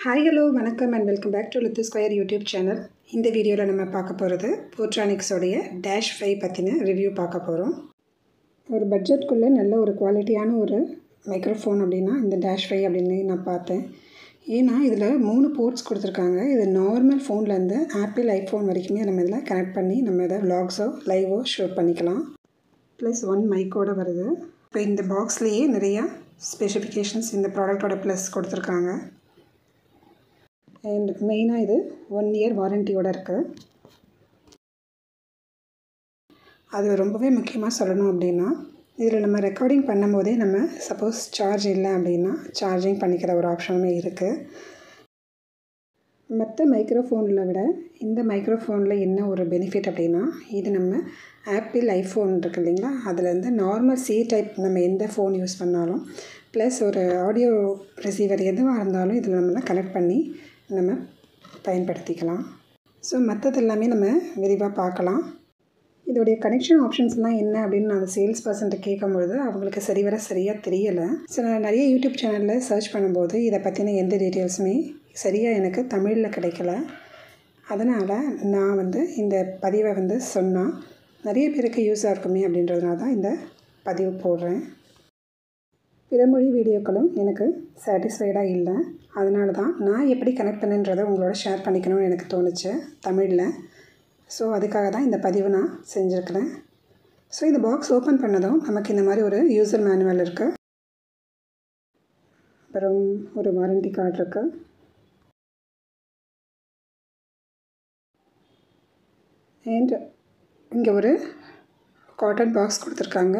Hi hello வணக்கம் and welcome back to Lithu square YouTube channel. இந்த வீடியோவில் நம்ம பார்க்க போகிறது போட்ரானிக்ஸோடைய டேஷ் 5 பற்றின ரிவ்யூ பார்க்க போகிறோம். ஒரு பட்ஜெட்குள்ளே நல்ல ஒரு குவாலிட்டியான ஒரு மைக்ரோஃபோன் அப்படின்னா இந்த டேஷ் 5 அப்படின்னு நான் பார்த்தேன். ஏன்னா இதில் 3 போர்ட்ஸ் கொடுத்துருக்காங்க. இது நார்மல் ஃபோன்லேருந்து ஆப்பிள் ஐஃபோன் வரைக்குமே நம்ம இதில் கனெக்ட் பண்ணி நம்ம இதை விளாக்ஸோ லைவோ ஷூட் பண்ணிக்கலாம். ப்ளஸ் 1 மைக்கோடு வருது. இப்போ இந்த பாக்ஸ்லேயே நிறையா ஸ்பெசிஃபிகேஷன்ஸ் இந்த ப்ராடக்டோட ப்ளஸ் கொடுத்துருக்காங்க. அண்ட் மெயினாக இது 1 இயர் வாரண்டியோடு இருக்குது. அது ரொம்பவே முக்கியமாக சொல்லணும் அப்படின்னா இதில் நம்ம ரெக்கார்டிங் பண்ணும்போதே நம்ம சப்போஸ் சார்ஜ் இல்லை அப்படின்னா சார்ஜிங் பண்ணிக்கிற ஒரு ஆப்ஷனுமே இருக்குது. மற்ற மைக்ரோஃபோனில் விட இந்த மைக்ரோஃபோனில் என்ன ஒரு பெனிஃபிட் அப்படின்னா இது நம்ம ஆப்பிள் ஐஃபோன் இருக்குது இல்லைங்களா, அதுலேருந்து நார்மல் சி டைப் நம்ம எந்த ஃபோன் யூஸ் பண்ணாலும் ப்ளஸ் ஒரு ஆடியோ ரிசீவர் எதுவாக இருந்தாலும் இதில் நம்ம கனெக்ட் பண்ணி நம்ம பயன்படுத்திக்கலாம். ஸோ மற்றது எல்லாமே நம்ம விரிவாக பார்க்கலாம். இதோடைய கனெக்ஷன் ஆப்ஷன்ஸ்லாம் என்ன அப்படின்னு நான் சேல்ஸ் பர்சன்ட்டு கேட்கும்பொழுது அவங்களுக்கு சரியாக தெரியலை. ஸோ நான் நிறைய யூடியூப் சேனலில் சர்ச் பண்ணும்போது இதை பற்றின எந்த டீட்டெயில்ஸுமே சரியாக எனக்கு தமிழில் கிடைக்கல. அதனால் நான் இந்த பதிவை சொன்னால் நிறைய பேருக்கு யூஸாக இருக்குமே அப்படின்றதுனால தான் இந்த பதிவு போடுறேன். பிறமொழி வீடியோக்களும் எனக்கு சாட்டிஸ்ஃபைடாக இல்லை. அதனால தான் நான் எப்படி கனெக்ட் பண்ணுன்றதை உங்களோட ஷேர் பண்ணிக்கணும்னு எனக்கு தோணுச்சு தமிழில். ஸோ அதுக்காக தான் இந்த பதிவு நான் செஞ்சுருக்கிறேன். ஸோ இந்த பாக்ஸ் ஓப்பன் பண்ணதும் நமக்கு இந்த மாதிரி ஒரு யூசர் மேனுவல் இருக்குது. அப்புறம் ஒரு வாரண்டி கார்டு இருக்குது. அண்ட் இங்கே ஒரு காட்டன் பாக்ஸ் கொடுத்துருக்காங்க.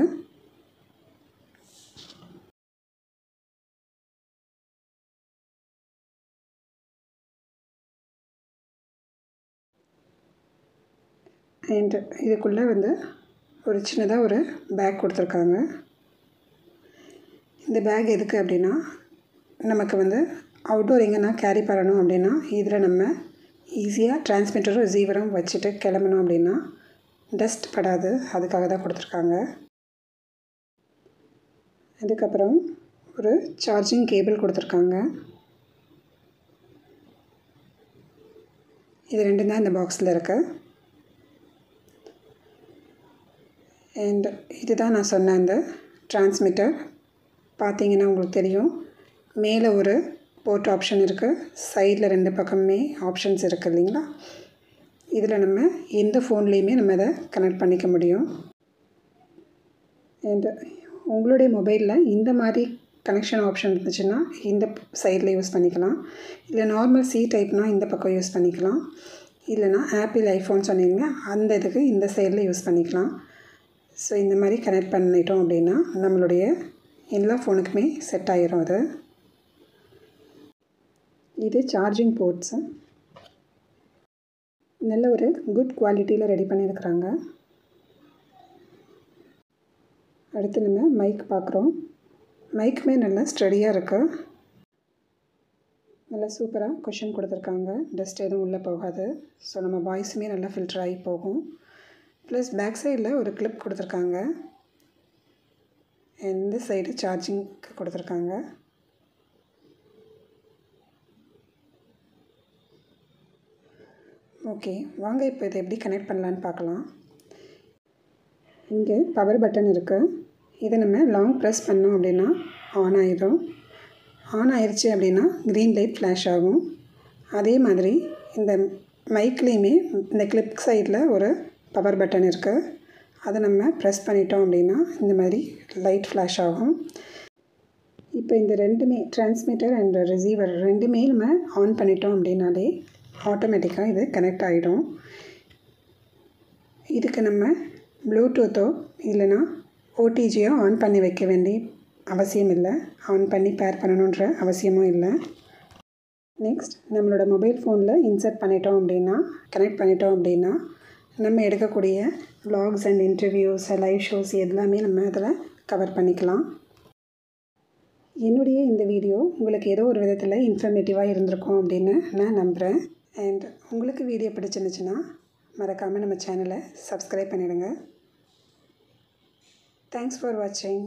அண்ட் இதுக்குள்ளே ஒரு சின்னதாக ஒரு பேக் கொடுத்துருக்காங்க. இந்த பேக் எதுக்கு அப்படின்னா நமக்கு அவுட்டோர் எங்கன்னா கேரி பண்ணணும் அப்படின்னா இதில் நம்ம ஈஸியாக டிரான்ஸ்மிட்டரும் ரிசீவரும் வச்சுட்டு கிளம்பணும் அப்படின்னா டஸ்ட் படாது, அதுக்காக தான் கொடுத்துருக்காங்க. அதுக்கப்புறம் ஒரு சார்ஜிங் கேபிள் கொடுத்துருக்காங்க. இது ரெண்டும் தான் இந்த பாக்ஸில் இருக்குது. அண்ட் இதுதான் நான் சொன்ன அந்த டிரான்ஸ்மிட்டர். பார்த்தீங்கன்னா உங்களுக்கு தெரியும், மேலே ஒரு போர்ட் ஆப்ஷன் இருக்குது, சைடில் 2 பக்கமுமே ஆப்ஷன்ஸ் இருக்குது இல்லைங்களா. இதில் நம்ம எந்த ஃபோன்லேயுமே நம்ம இதை கனெக்ட் பண்ணிக்க முடியும். அண்டு உங்களுடைய மொபைலில் இந்த மாதிரி கனெக்ஷன் ஆப்ஷன் இருந்துச்சுன்னா இந்த சைடில் யூஸ் பண்ணிக்கலாம். இல்லை நார்மல் சி டைப்னால் இந்த பக்கம் யூஸ் பண்ணிக்கலாம். இல்லைனா ஆப்பிள் ஐஃபோன் சொன்னீங்க அந்த இதுக்கு இந்த சைடில் யூஸ் பண்ணிக்கலாம். ஸோ இந்த மாதிரி கனெக்ட் பண்ணிட்டோம் அப்படின்னா நம்மளுடைய எல்லா ஃபோனுக்குமே செட் ஆகிரும். அது இது சார்ஜிங் போர்ட்ஸு நல்ல ஒரு குட் குவாலிட்டியில் ரெடி பண்ணியிருக்கிறாங்க. அடுத்து நம்ம மைக் பார்க்குறோம். மைக்குமே நல்லா ஸ்டடியாக இருக்குது. நல்லா சூப்பராக குஷன் கொடுத்துருக்காங்க, டஸ்ட் எதுவும் உள்ளே போகாது. ஸோ நம்ம வாய்ஸுமே நல்லா ஃபில்டர் ஆகி போகும். ப்ளஸ் பேக் சைடில் ஒரு கிளிப் கொடுத்துருக்காங்க. இந்த சைடு சார்ஜிங்க்கு கொடுத்துருக்காங்க. ஓகே, வாங்க இப்போ இதை எப்படி கனெக்ட் பண்ணலான்னு பார்க்கலாம். இங்கே பவர் பட்டன் இருக்குது. இதை நம்ம லாங் ப்ரெஸ் பண்ணோம் அப்படின்னா ஆன் ஆகிடும். ஆன் ஆயிடுச்சு அப்படின்னா க்ரீன் லைட் ஃப்ளாஷ் ஆகும். அதே மாதிரி இந்த மைக்லேயுமே இந்த கிளிப் சைடில் ஒரு பவர் பட்டன் இருக்குது. அதை நம்ம ப்ரெஸ் பண்ணிட்டோம் அப்படின்னா இந்த மாதிரி லைட் ஃப்ளாஷ் ஆகும். இப்போ இந்த ரெண்டுமே டிரான்ஸ்மிட்டர் அண்ட் ரிசீவர் ரெண்டுமே நம்ம ஆன் பண்ணிட்டோம் அப்படின்னாலே ஆட்டோமேட்டிக்காக இது கனெக்ட் ஆகிடும். இதுக்கு நம்ம ப்ளூடூத்தோ இல்லைனா ஓடிஜியோ ஆன் பண்ணி வைக்க வேண்டிய அவசியம் இல்லை. ஆன் பண்ணி பேர் பண்ணணுன்ற அவசியமும் இல்லை. நெக்ஸ்ட் நம்மளோட மொபைல் ஃபோனில் இன்சர்ட் பண்ணிட்டோம் அப்படின்னா கனெக்ட் பண்ணிட்டோம் அப்படின்னா நம்ம எடுக்கக்கூடிய vlogs and interviews live shows எல்லாமே நம்ம அதில் கவர் பண்ணிக்கலாம். என்னுடைய இந்த வீடியோ உங்களுக்கு ஏதோ ஒரு விதத்தில் இன்ஃபர்மேட்டிவாக இருந்திருக்கும் அப்படின்னு நான் நம்புகிறேன். அண்ட் உங்களுக்கு வீடியோ பிடிச்சிருந்துச்சுன்னா மறக்காமல் நம்ம சேனலை சப்ஸ்கிரைப் பண்ணிவிடுங்க. தேங்க்ஸ் ஃபார் வாட்சிங்.